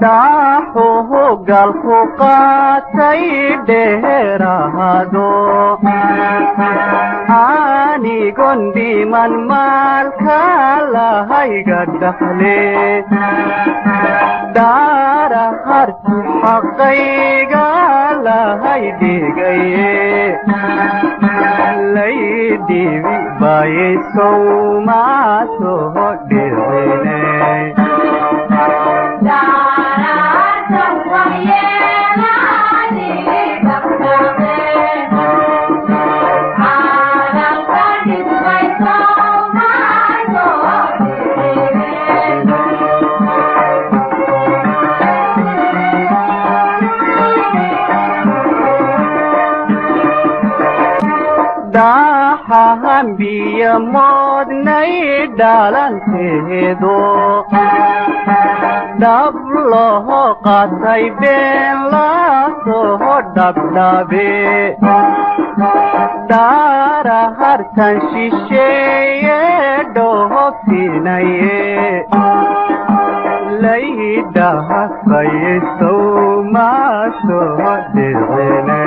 daaxuhu galku qaatay dheeraado anigon dhiman maalka lahayga dhaxle daara harti xaqayga lahay dhigaye laydibi bayesow maasoho dhicine daaxahan biyo moodnay dhalanteedo dhab loo qaatay been lasoo dhabdhabe daara hartan shisheeye dhoofinaye laydhahafayesow maasoo dhicine